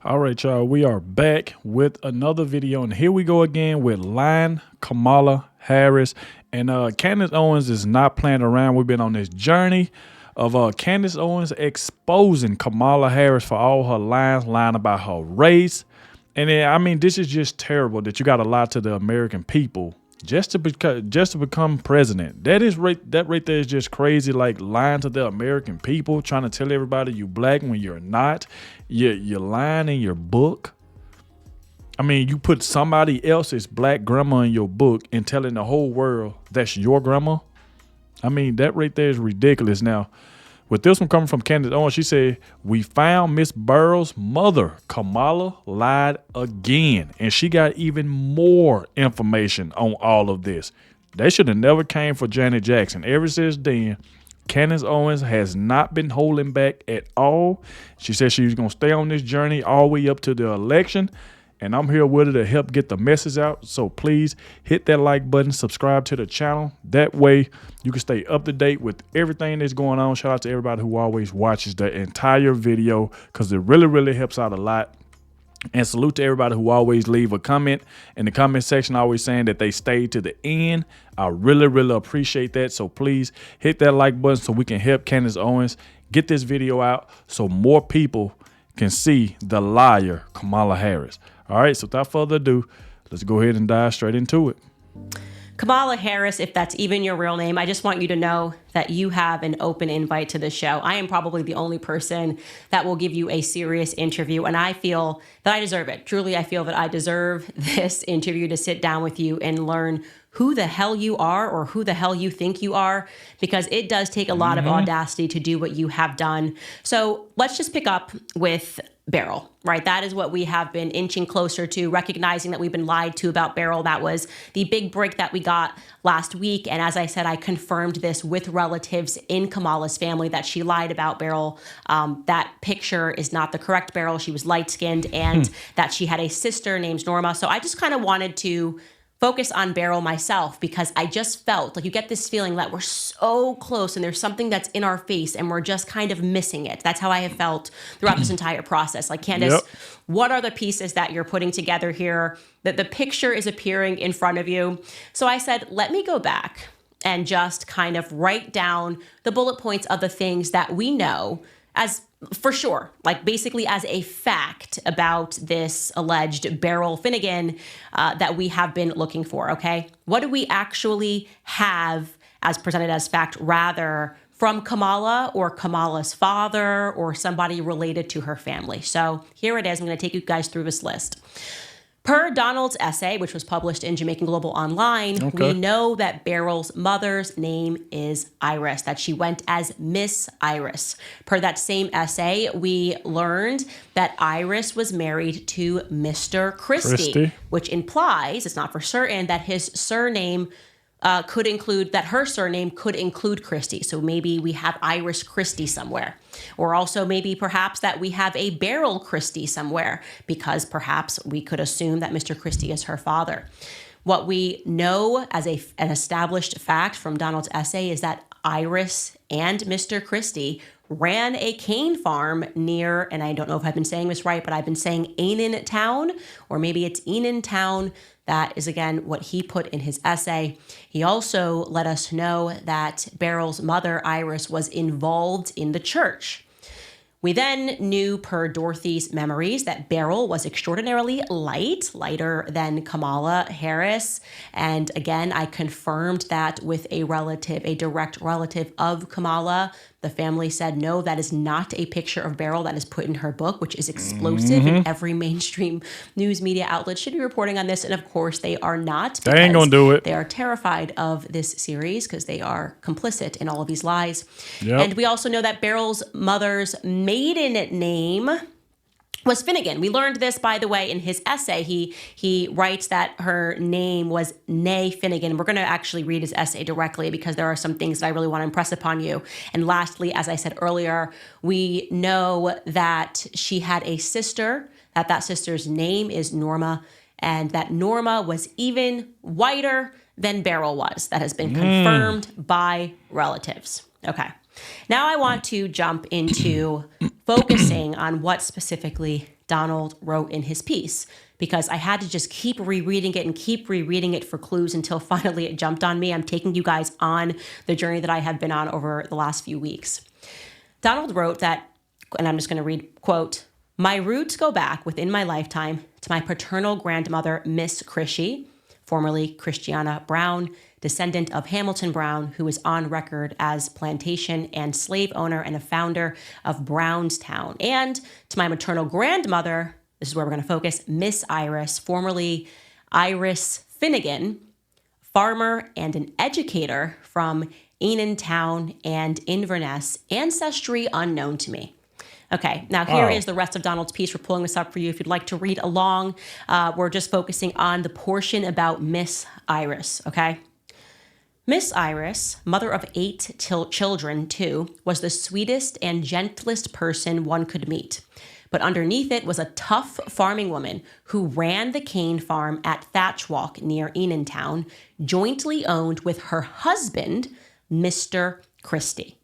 All right, y'all, we are back with another video, and here we go again with lying Kamala Harris. And Candace Owens is not playing around. We've been on this journey of Candace Owens exposing Kamala Harris for all her lies, lying about her race. And then, I mean, this is just terrible that you got to lie to the American people just to become president. That right there is just crazy. Like lying to the American people, trying to tell everybody you black when you're not. You're lying in your book. I mean, you put somebody else's black grandma in your book and telling the whole world that's your grandma. I mean, that right there is ridiculous. Now, with this one coming from Candace Owens, she said, "We found Miss Beryl's mother. Kamala lied again." And she got even more information on all of this. They should have never came for Janet Jackson. Ever since then, Candace Owens has not been holding back at all. She said she was going to stay on this journey all the way up to the election. And I'm here with her to help get the message out. So please hit that like button, subscribe to the channel. That way you can stay up to date with everything that's going on. Shout out to everybody who always watches the entire video because it really, really helps out a lot. And salute to everybody who always leave a comment in the comment section, always saying that they stayed to the end. I really, really appreciate that. So please hit that like button so we can help Candace Owens get this video out so more people can see the liar Kamala Harris. All right, so without further ado, let's go ahead and dive straight into it. Kamala Harris, if that's even your real name, I just want you to know that you have an open invite to the show. I am probably the only person that will give you a serious interview, and I feel that I deserve it. Truly, I feel that I deserve this interview to sit down with you and learn who the hell you are or who the hell you think you are, because it does take a lot of audacity to do what you have done. So let's just pick up with Beryl, right? That is what we have been inching closer to, recognizing that we've been lied to about Beryl. That was the big break that we got last week. And as I said, I confirmed this with relatives in Kamala's family that she lied about Beryl. That picture is not the correct Beryl. She was light-skinned and that she had a sister named Norma. So I just kind of wanted to focus on Beryl myself because I just felt like you get this feeling that we're so close and there's something that's in our face and we're just kind of missing it. That's how I have felt throughout this entire process. Like, Candace, what are the pieces that you're putting together here? That the picture is appearing in front of you. So I said, let me go back and just kind of write down the bullet points of the things that we know as for sure, like basically as a fact about this alleged Beryl Finegan that we have been looking for, okay? What do we actually have as presented as fact, rather, from Kamala or Kamala's father or somebody related to her family? So here it is. I'm going to take you guys through this list. Per Donald's essay, which was published in Jamaican Global Online, we know that Beryl's mother's name is Iris, that she went as Miss Iris. Per that same essay, we learned that Iris was married to Mr. Christie, which implies, it's not for certain, that his surname could include, that her surname could include Christie. So maybe we have Iris Christie somewhere. Or also maybe perhaps that we have a Beryl Christie somewhere, because perhaps we could assume that Mr. Christie is her father. What we know as an established fact from Donald's essay is that Iris and Mr. Christie ran a cane farm near, and I don't know if I've been saying this right, but I've been saying Ainan Town, or maybe it's Enan Town. That is, again, what he put in his essay. He also let us know that Beryl's mother, Iris, was involved in the church. We then knew, per Dorothy's memories, that Beryl was extraordinarily lighter than Kamala Harris. And again, I confirmed that with a relative, a direct relative of Kamala. The family said, no, that is not a picture of Beryl that is put in her book, which is explosive. And every mainstream news media outlet should be reporting on this. And of course, they are not. They ain't gonna do it. They are terrified of this series because they are complicit in all of these lies. And we also know that Beryl's mother's maiden name was Finegan. We learned this, by the way, in his essay. He writes that her name was Nay Finegan. We're going to actually read his essay directly because there are some things that I really want to impress upon you. And lastly, as I said earlier, we know that she had a sister, that sister's name is Norma, and that Norma was even whiter than Beryl was. That has been confirmed by relatives. Okay. Now I want to jump into focusing on what specifically Donald wrote in his piece, because I had to just keep rereading it and keep rereading it for clues until finally it jumped on me. I'm taking you guys on the journey that I have been on over the last few weeks. Donald wrote that, and I'm just going to read, quote, "My roots go back within my lifetime to my paternal grandmother, Miss Christie, formerly Christiana Brown, descendant of Hamilton Brown, who is on record as plantation and slave owner and a founder of Brownstown, and to my maternal grandmother," this is where we're going to focus, "Miss Iris, formerly Iris Finegan, farmer and an educator from Eanontown and Inverness, ancestry unknown to me." Okay, now here is the rest of Donald's piece. We're pulling this up for you if you'd like to read along. We're just focusing on the portion about Miss Iris, okay? Miss Iris, mother of 8 children too, was the sweetest and gentlest person one could meet. But underneath it was a tough farming woman who ran the cane farm at Thatchwalk near Eanontown, jointly owned with her husband, Mr. Christie.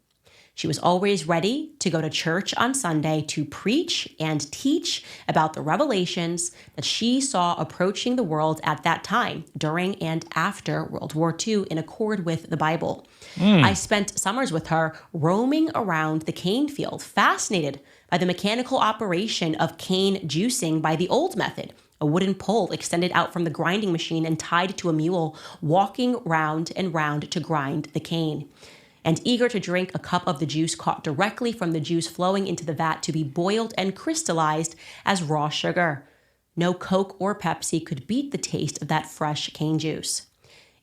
She was always ready to go to church on Sunday to preach and teach about the revelations that she saw approaching the world at that time, during and after World War II, in accord with the Bible. I spent summers with her roaming around the cane field, fascinated by the mechanical operation of cane juicing by the old method, a wooden pole extended out from the grinding machine and tied to a mule, walking round and round to grind the cane, and eager to drink a cup of the juice caught directly from the juice flowing into the vat to be boiled and crystallized as raw sugar. No Coke or Pepsi could beat the taste of that fresh cane juice.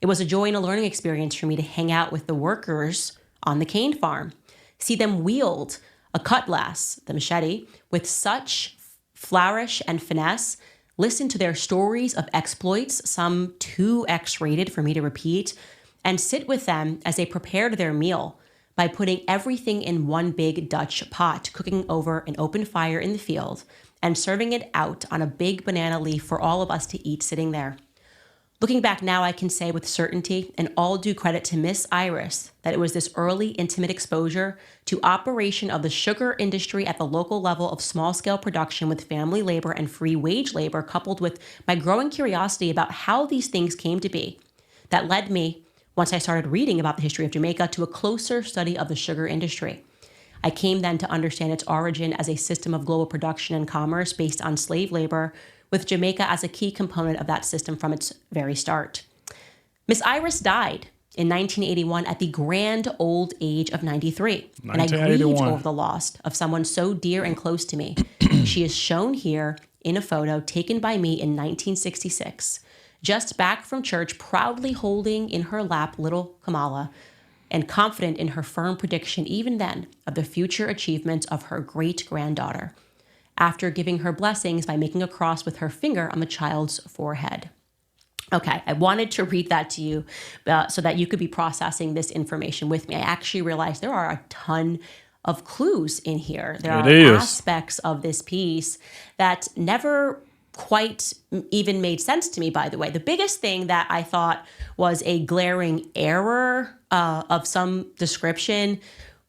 It was a joy and a learning experience for me to hang out with the workers on the cane farm, see them wield a cutlass, the machete, with such flourish and finesse, listen to their stories of exploits, some too X-rated for me to repeat, and sit with them as they prepared their meal by putting everything in one big Dutch pot, cooking over an open fire in the field, and serving it out on a big banana leaf for all of us to eat sitting there. Looking back now, I can say with certainty, and all due credit to Miss Iris, that it was this early intimate exposure to operation of the sugar industry at the local level of small-scale production with family labor and free wage labor, coupled with my growing curiosity about how these things came to be, that led me, once I started reading about the history of Jamaica, to a closer study of the sugar industry. I came then to understand its origin as a system of global production and commerce based on slave labor, with Jamaica as a key component of that system from its very start. Miss Iris died in 1981 at the grand old age of 93, and I grieved over the loss of someone so dear and close to me. She is shown here in a photo taken by me in 1966, just back from church, proudly holding in her lap little Kamala, and confident in her firm prediction even then of the future achievements of her great-granddaughter, after giving her blessings by making a cross with her finger on the child's forehead. Okay, I wanted to read that to you so that you could be processing this information with me. I actually realized there are a ton of clues in here. There are aspects of this piece that never quite even made sense to me, by the way. The biggest thing that I thought was a glaring error of some description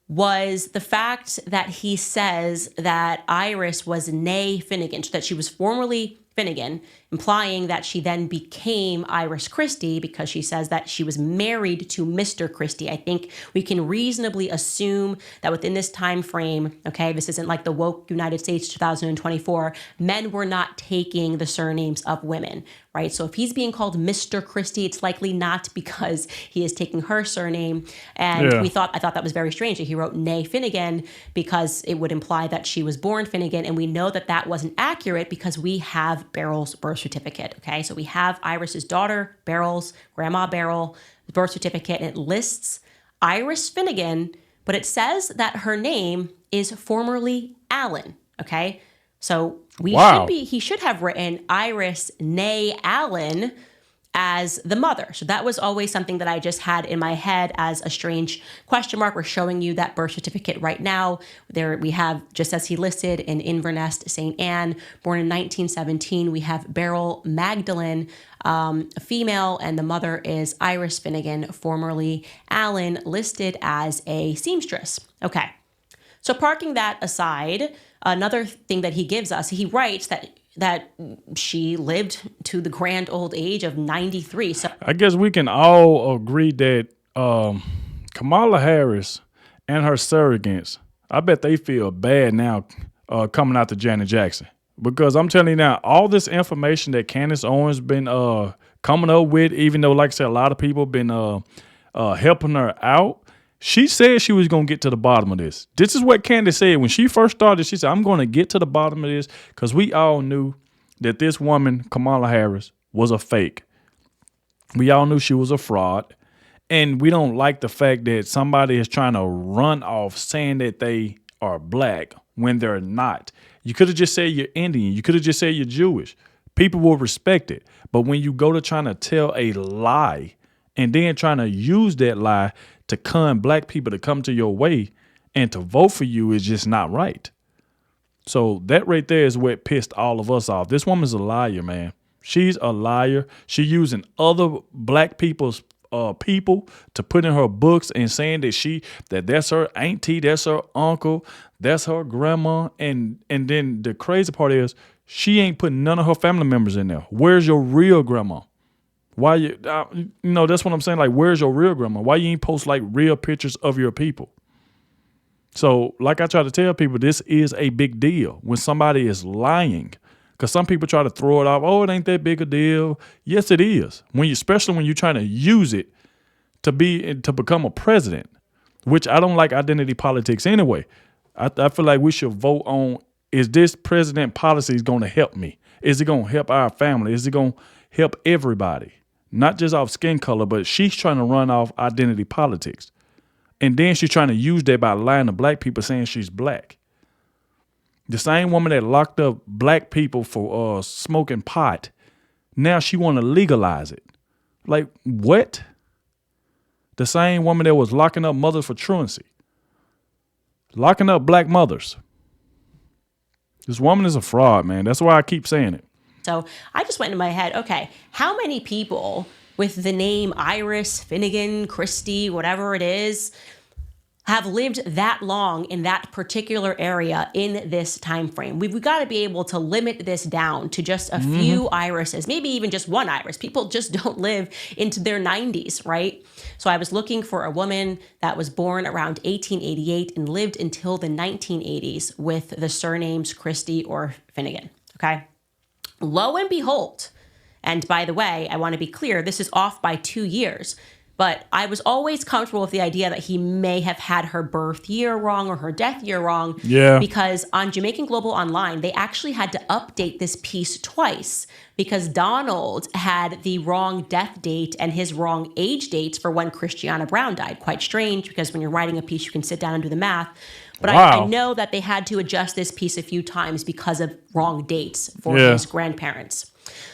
was the fact that he says that Iris was née Finegan, so that she was formerly Finegan, implying that she then became Iris Christie because she says that she was married to Mr. Christie. I think we can reasonably assume that within this time frame, okay, this isn't like the woke United States 2024, men were not taking the surnames of women, right? So if he's being called Mr. Christie, it's likely not because he is taking her surname. And I thought that was very strange that he wrote née Finegan because it would imply that she was born Finegan. And we know that that wasn't accurate because we have Beryl's birth certificate, okay? So we have Iris's daughter, Beryl's, Grandma Beryl, the birth certificate, and it lists Iris Finegan, but it says that her name is formerly Allen, okay? So he should have written Iris née Allen as the mother. So that was always something that I just had in my head as a strange question mark. We're showing you that birth certificate right now. There we have, just as he listed, in Inverness, St. Anne, born in 1917. We have Beryl Magdalene, a female, and the mother is Iris Finegan, formerly Allen, listed as a seamstress. Okay. So parking that aside, another thing that he gives us, he writes that she lived to the grand old age of 93. So I guess we can all agree that Kamala Harris and her surrogates, I bet they feel bad now coming out to Janet Jackson. Because I'm telling you now, all this information that Candace Owens been coming up with, even though, like I said, a lot of people been helping her out, she said she was going to get to the bottom of this. This is what Candace said. When she first started, she said, I'm going to get to the bottom of this, because we all knew that this woman, Kamala Harris, was a fake. We all knew she was a fraud. And we don't like the fact that somebody is trying to run off saying that they are black when they're not. You could have just said you're Indian. You could have just said you're Jewish. People will respect it. But when you go to trying to tell a lie and then trying to use that lie to con black people to come to your way and to vote for you is just not right. So that right there is what pissed all of us off. This woman's a liar, man. She's a liar. She using other black people's people to put in her books and saying that that's her auntie, that's her uncle, that's her grandma. And then the crazy part is she ain't putting none of her family members in there. Where's your real grandma? Why that's what I'm saying. Like, where's your real grandma? Why you ain't post like real pictures of your people? So like I try to tell people, this is a big deal when somebody is lying. Because some people try to throw it off. Oh, it ain't that big a deal. Yes, it is. Especially when you're trying to use it to become a president, which I don't like identity politics anyway. I feel like we should vote on, is this president policy going to help me? Is it going to help our family? Is it going to help everybody? Not just off skin color, but she's trying to run off identity politics. And then she's trying to use that by lying to black people saying she's black. The same woman that locked up black people for smoking pot, now she want to legalize it. Like, what? The same woman that was locking up mothers for truancy, locking up black mothers. This woman is a fraud, man. That's why I keep saying it. So I just went in my head, okay, how many people with the name Iris, Finegan, Christie, whatever it is, have lived that long in that particular area in this time frame? We've got to be able to limit this down to just a few irises, maybe even just one iris. People just don't live into their 90s, right? So I was looking for a woman that was born around 1888 and lived until the 1980s with the surnames Christie or Finegan, okay? Lo and behold, and by the way, I want to be clear, this is off by 2 years. But I was always comfortable with the idea that he may have had her birth year wrong or her death year wrong. Yeah. Because on Jamaican Global Online, they actually had to update this piece twice because Donald had the wrong death date and his wrong age dates for when Christiana Brown died. Quite strange, because when you're writing a piece, you can sit down and do the math. But wow. I know that they had to adjust this piece a few times because of wrong dates for his grandparents.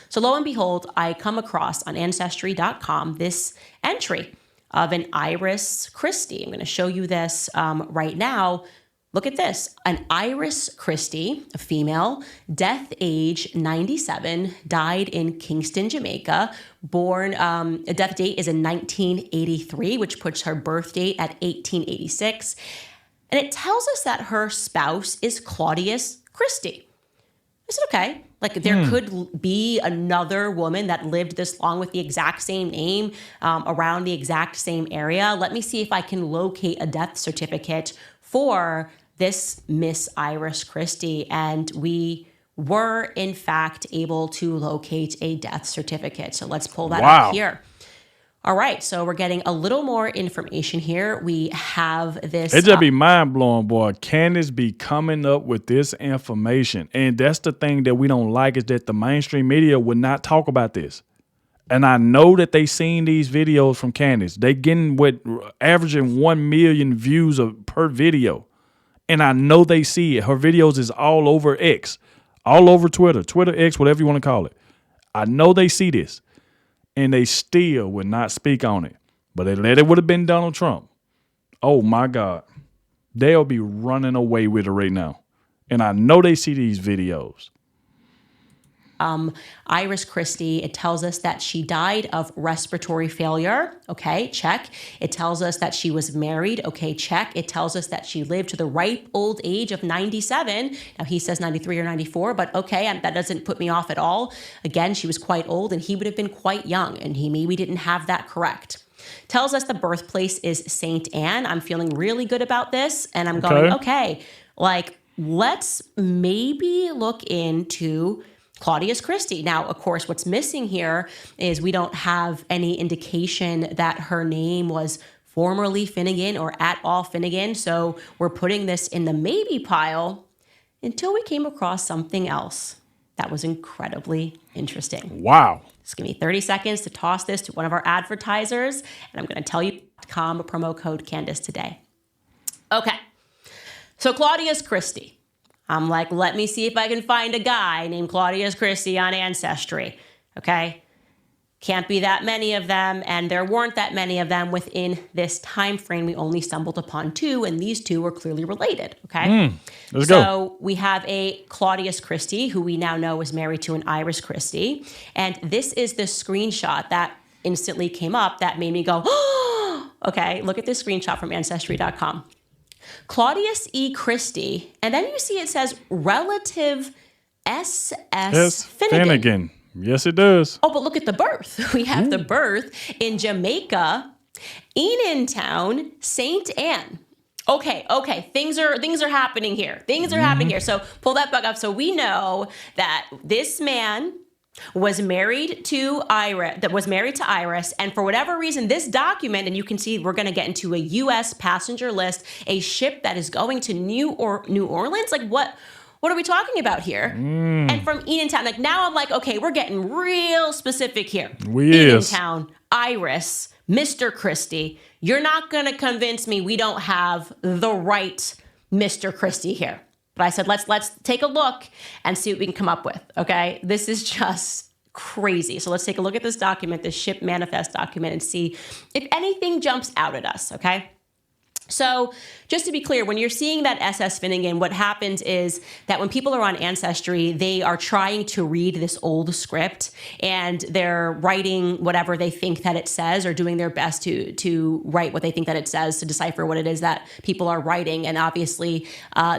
So lo and behold, I come across on Ancestry.com this entry of an Iris Christie. I'm going to show you this right now. Look at this. An Iris Christie, a female, death age 97, died in Kingston, Jamaica. Born, death date is in 1983, which puts her birth date at 1886. And it tells us that her spouse is Claudius Christie. Is it okay? Like, there could be another woman that lived this long with the exact same name around the exact same area. Let me see if I can locate a death certificate for this Miss Iris Christie. And we were, in fact, able to locate a death certificate. So let's pull that up here. All right, so we're getting a little more information here. We have this. It just be mind blowing, boy. Candace be coming up with this information. And that's the thing that we don't like, is that the mainstream media would not talk about this. And I know that they seen these videos from Candace. They getting averaging 1 million views per video. And I know they see it. Her videos is all over X, all over Twitter, X, whatever you want to call it. I know they see this. And they still would not speak on it. But they let it would have been Donald Trump. Oh, my God. They'll be running away with it right now. And I know they see these videos. Iris Christie, it tells us that she died of respiratory failure. Okay, check. It tells us that she was married. Okay, check. It tells us that she lived to the ripe old age of 97. Now he says 93 or 94, but okay, that doesn't put me off at all. Again, she was quite old and he would have been quite young, and he maybe didn't have that correct. Tells us the birthplace is St. Anne. I'm feeling really good about this, and I'm going, okay, like, let's maybe look into Claudius Christie. Now, of course, what's missing here is we don't have any indication that her name was formerly Finegan or at all Finegan. So we're putting this in the maybe pile until we came across something else that was incredibly interesting. Wow. Just give me 30 seconds to toss this to one of our advertisers, and I'm going to tell you promo code Candace today. Okay. So Claudius Christie. I'm like, let me see if I can find a guy named Claudius Christie on Ancestry. Okay. Can't be that many of them, and there weren't that many of them within this time frame. We only stumbled upon 2, and these 2 were clearly related. Okay. Let's go. So we have a Claudius Christie, who we now know is married to an Iris Christie. And this is the screenshot that instantly came up that made me go, oh, okay, look at this screenshot from Ancestry.com. Claudius E. Christie, and then you see it says relative S.S. Finegan. Yes, it does. Oh, but look at the birth. We have the birth in Jamaica, Enentown, St. Anne. Okay. Things are happening here. Things are happening here. So pull that back up. So we know that this man was married to Iris, and for whatever reason, this document, and you can see we're going to get into a U.S. passenger list, a ship that is going to New Orleans. Like, what are we talking about here? And from Enentown, like, now I'm like, okay, we're getting real specific here. Enentown, Iris, Mr. Christie. You're not going to convince me we don't have the right Mr. Christie here. But I said, let's take a look and see what we can come up with, okay? This is just crazy. So let's take a look at this document, this ship manifest document, and see if anything jumps out at us, okay? So just to be clear, when you're seeing that SS Finegan, what happens is that when people are on Ancestry, they are trying to read this old script and they're writing whatever they think that it says, or doing their best to write what they think that it says, to decipher what it is that people are writing. And obviously,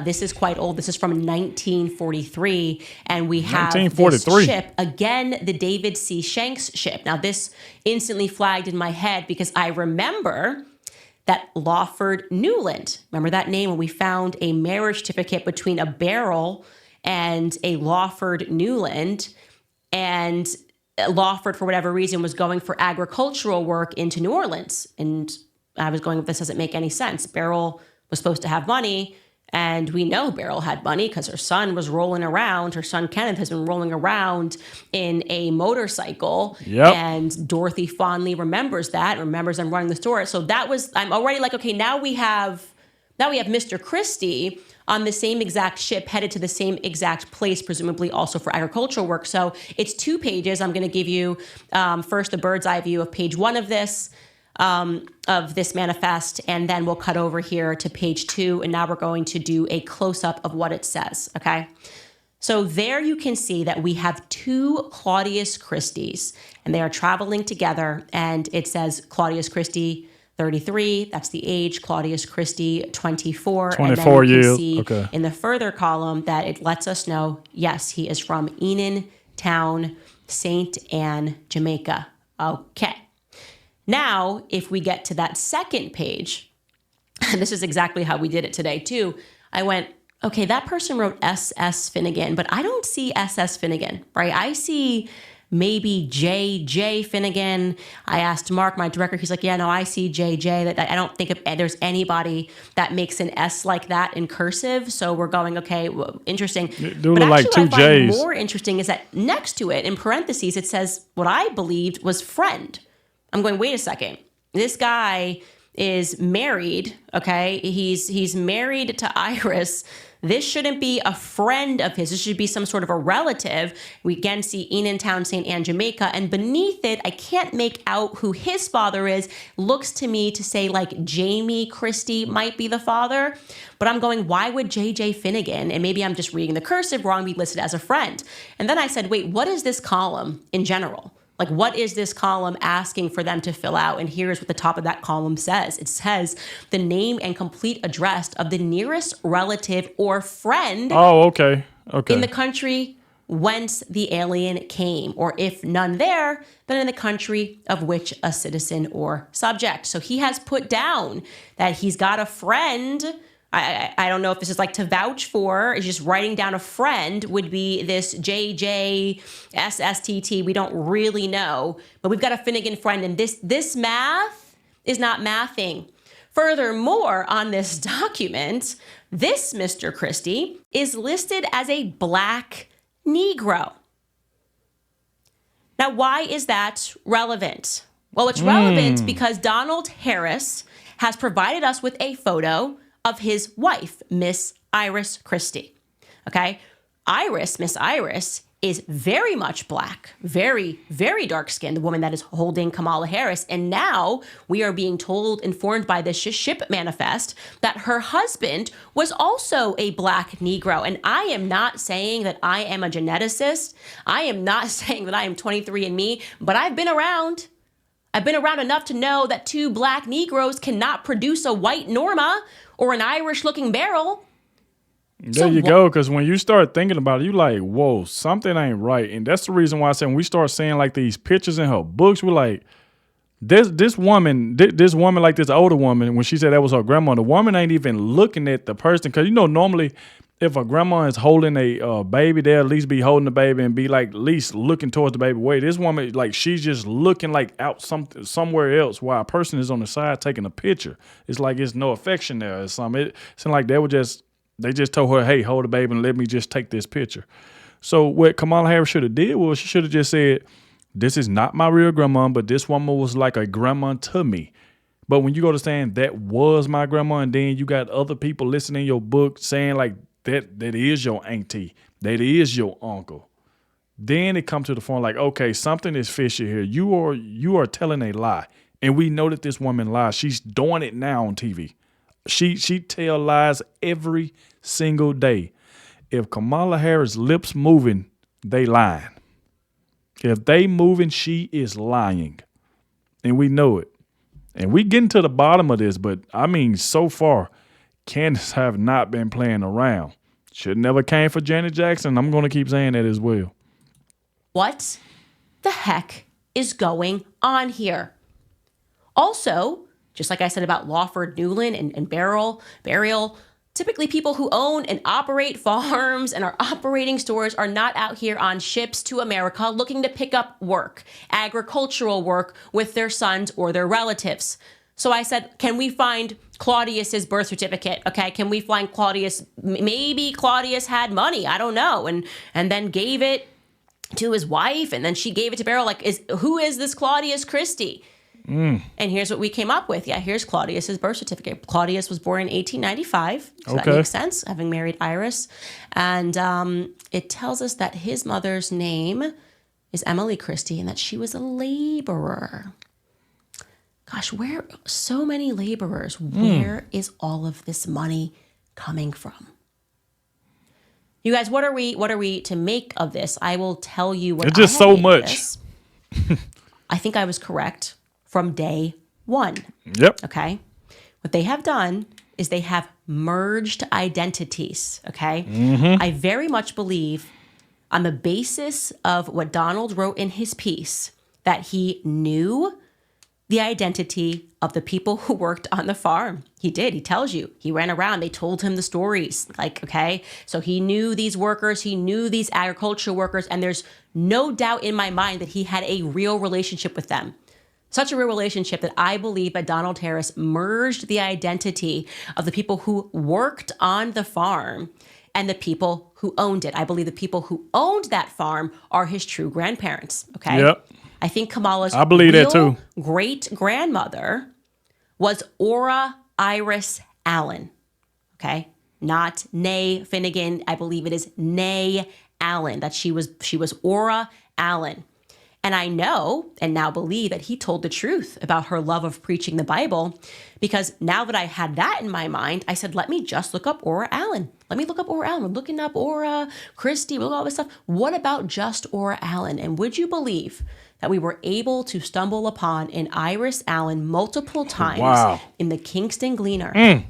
this is quite old. This is from 1943, and we have this ship, again, the David C. Shanks ship. Now, this instantly flagged in my head because I remember that Lawford Newland. Remember that name when we found a marriage certificate between a Beryl and a Lawford Newland, and Lawford, for whatever reason, was going for agricultural work into New Orleans. And I was going, this doesn't make any sense. Beryl was supposed to have money, and we know Beryl had money because her son was rolling around. Her son Kenneth has been rolling around in a motorcycle. Yep. And Dorothy fondly remembers that, remembers them running the store. So that was, I'm already like, okay, now we have Mr. Christie on the same exact ship, headed to the same exact place, presumably also for agricultural work. So it's 2 pages. I'm going to give you first the bird's eye view of page 1 of this manifest, and then we'll cut over here to page 2, and now we're going to do a close-up of what it says, okay? So there you can see that we have 2 Claudius Christies, and they are traveling together, and it says Claudius Christie 33, that's the age, Claudius Christie 24, 24 and then you years. can see Okay. in the further column that it lets us know, yes, he is from Enentown, St. Anne, Jamaica. Okay. Now, if we get to that second page, and this is exactly how we did it today too, I went, okay, that person wrote SS Finegan, but I don't see SS Finegan, right? I see maybe JJ Finegan. I asked Mark, my director, he's like, yeah, no, I see JJ. I don't think there's anybody that makes an S like that in cursive. So we're going, okay, well, interesting. But actually, like 2 what I find J's. more interesting is that next to it, in parentheses, it says what I believed was friend. I'm going, wait a second. This guy is married, okay? He's married to Iris. This shouldn't be a friend of his. This should be some sort of a relative. We again see Eatontown, St. Anne, Jamaica. And beneath it, I can't make out who his father is. Looks to me to say like Jamie Christie might be the father. But I'm going, why would J.J. Finegan, and maybe I'm just reading the cursive wrong, be listed as a friend? And then I said, wait, what is this column in general? Like, what is this column asking for them to fill out? And here's what the top of that column says. It says the name and complete address of the nearest relative or friend in the country whence the alien came, or if none there, then in the country of which a citizen or subject. So he has put down that he's got a friend. I don't know if this is like to vouch for. It's just writing down a friend would be this JJSSTT. We don't really know, but we've got a Finegan friend, and this math is not mathing. Furthermore, on this document, this Mr. Christie is listed as a Black Negro. Now, why is that relevant? Well, it's relevant because Donald Harris has provided us with a photo of his wife, Miss Iris Christie. Okay? Miss Iris, is very much Black, very, very dark-skinned, the woman that is holding Kamala Harris. And now we are being told, informed by the ship manifest, that her husband was also a Black Negro. And I am not saying that I am a geneticist. I am not saying that I am 23andMe, but I've been around. I've been around enough to know that two Black Negroes cannot produce a white Norma or an Irish-looking Beryl. There you go, because when you start thinking about it, you like, whoa, something ain't right. And that's the reason why I said when we start seeing like these pictures in her books, we're like, this woman, like this older woman, when she said that was her grandma, the woman ain't even looking at the person. Because, normally if a grandma is holding a baby, they'll at least be holding the baby and be like at least looking towards the baby. Wait, this woman, like she's just looking like out somewhere else while a person is on the side taking a picture. It's like it's no affection there or something. It seemed like they just told her, hey, hold the baby and let me just take this picture. So what Kamala Harris should have did was she should have just said, this is not my real grandma, but this woman was like a grandma to me. But when you go to saying that was my grandma, and then you got other people listening in your book saying like that is your auntie, that is your uncle, then it comes to the point like, okay, something is fishy here. You are telling a lie. And we know that this woman lies. She's doing it now on TV. She tell lies every single day. If Kamala Harris lips moving, they lying. If they moving, she is lying. And we know it. And we getting to the bottom of this, but I mean, so far, Candace have not been playing around. Should never came for Janet Jackson. I'm going to keep saying that as well. What the heck is going on here? Also, just like I said about Lawford Newland and Beryl, typically people who own and operate farms and are operating stores are not out here on ships to America looking to pick up work, agricultural work with their sons or their relatives. So I said, can we find Claudius's birth certificate? Okay, can we find Claudius? Maybe Claudius had money, I don't know, and then gave it to his wife, and then she gave it to Beryl. Like, who is this Claudius Christie? And here's what we came up with. Yeah, here's Claudius's birth certificate. Claudius was born in 1895, so that makes sense, having married Iris. And it tells us that his mother's name is Emily Christie and that she was a laborer. Gosh, where so many laborers? Where is all of this money coming from? You guys, what are we to make of this? I will tell you what. It's just so much. I think I was correct from day one. Yep. Okay. What they have done is they have merged identities. Okay. I very much believe, on the basis of what Donald wrote in his piece, that he knew the identity of the people who worked on the farm. He did. He tells you. He ran around. They told him the stories. Like, okay. So he knew these workers. He knew these agricultural workers. And there's no doubt in my mind that he had a real relationship with them. Such a real relationship that I believe that Donald Harris merged the identity of the people who worked on the farm and the people who owned it. I believe the people who owned that farm are his true grandparents. Okay. Yep. I think Kamala's great-grandmother was Ora Iris Allen, okay? not Nay Finegan. I believe it is Nay Allen, that she was Aura Allen. And I know and now believe that he told the truth about her love of preaching the Bible, because now that I had that in my mind, I said, let me just look up Aura Allen. Let me look up Aura Allen. We're looking up Aura, Christie, look at all this stuff. What about just Aura Allen? And would you believe that we were able to stumble upon an Iris Allen multiple times in the Kingston Gleaner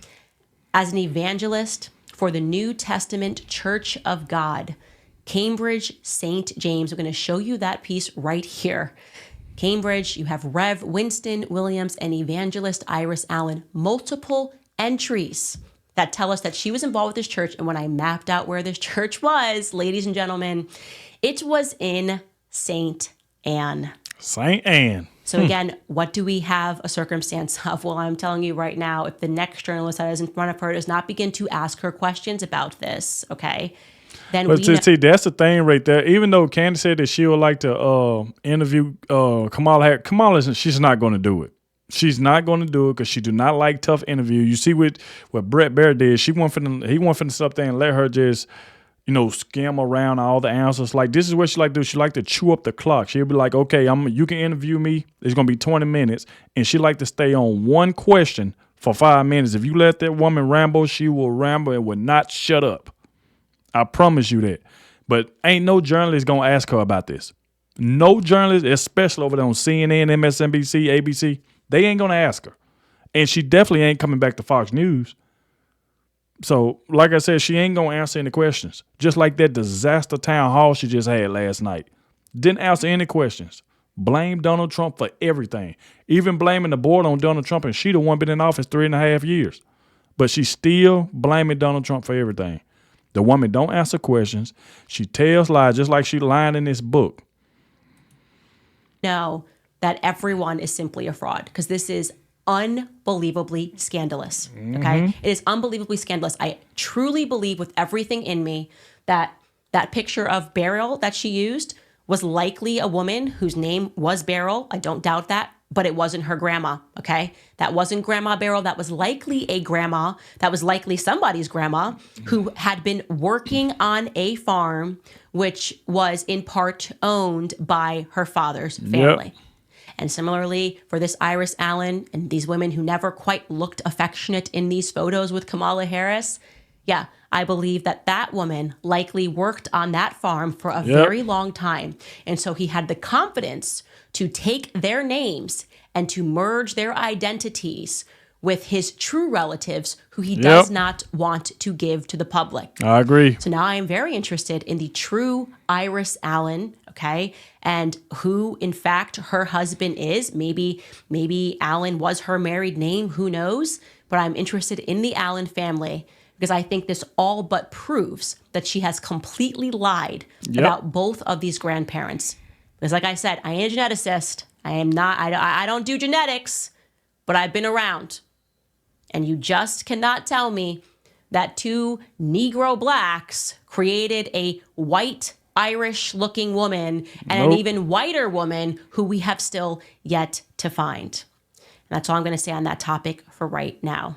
as an evangelist for the New Testament Church of God, Cambridge St. James. We're going to show you that piece right here. Cambridge, you have Rev. Winston Williams and Evangelist Iris Allen. Multiple entries that tell us that she was involved with this church. And when I mapped out where this church was, ladies and gentlemen, it was in St. Anne. St. Anne. So again, what do we have a circumstance of? Well, I'm telling you right now, if the next journalist that is in front of her does not begin to ask her questions about this, okay, then but see, that's the thing right there. Even though Candace said that she would like to interview Kamala, she's not going to do it. She's not going to do it because she do not like tough interview. You see what Beryl did. He wanted to sit up there and let her just, skim around all the answers. Like, this is what she like to do. She like to chew up the clock. She'll be like, okay, you can interview me. It's going to be 20 minutes. And she like to stay on one question for 5 minutes. If you let that woman ramble, she will ramble and will not shut up. I promise you that. But ain't no journalist going to ask her about this. No journalist, especially over there on CNN, MSNBC, ABC, they ain't going to ask her. And she definitely ain't coming back to Fox News. So, like I said, she ain't going to answer any questions. Just like that disaster town hall she just had last night. Didn't answer any questions. Blamed Donald Trump for everything. Even blaming the board on Donald Trump, and she the one been in office 3.5 years. But she still blaming Donald Trump for everything. The woman don't answer questions. She tells lies just like she lying in this book. Know that everyone is simply a fraud, because this is unbelievably scandalous. Okay, it is unbelievably scandalous. I truly believe with everything in me that that picture of Beryl that she used was likely a woman whose name was Beryl. I don't doubt that, but it wasn't her grandma. Okay, that wasn't Grandma Beryl. That was likely a grandma. That was likely somebody's grandma who had been working on a farm which was in part owned by her father's family. Yep. And similarly, for this Iris Allen and these women who never quite looked affectionate in these photos with Kamala Harris, yeah, I believe that that woman likely worked on that farm for a very long time. And so he had the confidence to take their names and to merge their identities with his true relatives who he does not want to give to the public. I agree. So now I am very interested in the true Iris Allen, okay, and who, in fact, her husband is. Maybe Allen was her married name, who knows? But I'm interested in the Allen family because I think this all but proves that she has completely lied about both of these grandparents. Because like I said, I ain't a geneticist. I don't do genetics, but I've been around. And you just cannot tell me that two Negro blacks created a white Irish-looking woman and an even whiter woman who we have still yet to find. And that's all I'm going to say on that topic for right now.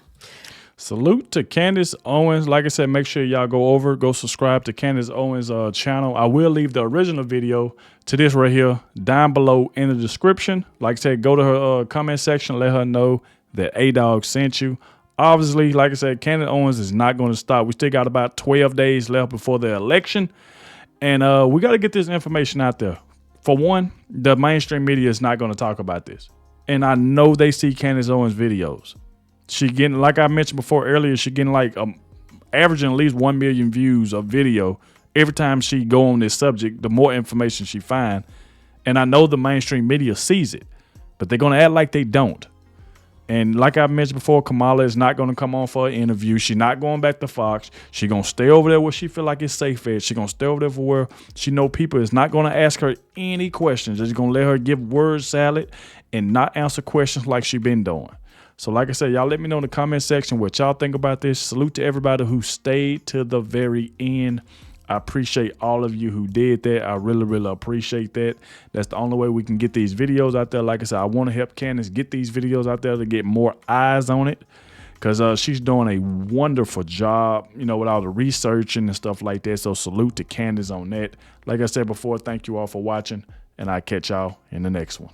Salute to Candace Owens. Like I said, make sure y'all go subscribe to Candace Owens' channel. I will leave the original video to this right here down below in the description. Like I said, go to her comment section, let her know that Adogg sent you. Obviously, like I said, Candace Owens is not going to stop. We still got about 12 days left before the election. And we got to get this information out there. For one, the mainstream media is not going to talk about this. And I know they see Candace Owens videos. She getting, like I mentioned before earlier, she getting like averaging at least 1 million views of video every time she go on this subject. The more information she find, and I know the mainstream media sees it, but they're gonna act like they don't. And like I mentioned before, Kamala is not gonna come on for an interview. She's not going back to Fox. She gonna stay over there where she feel like it's safe at. She gonna stay over there for where she know people is not gonna ask her any questions. They're just gonna let her give word salad and not answer questions like she been doing. So like I said, y'all let me know in the comment section what y'all think about this. Salute to everybody who stayed to the very end. I appreciate all of you who did that. I really, really appreciate that. That's the only way we can get these videos out there. Like I said, I want to help Candace get these videos out there to get more eyes on it. because she's doing a wonderful job, you know, with all the researching and stuff like that. So salute to Candace on that. Like I said before, thank you all for watching, and I'll catch y'all in the next one.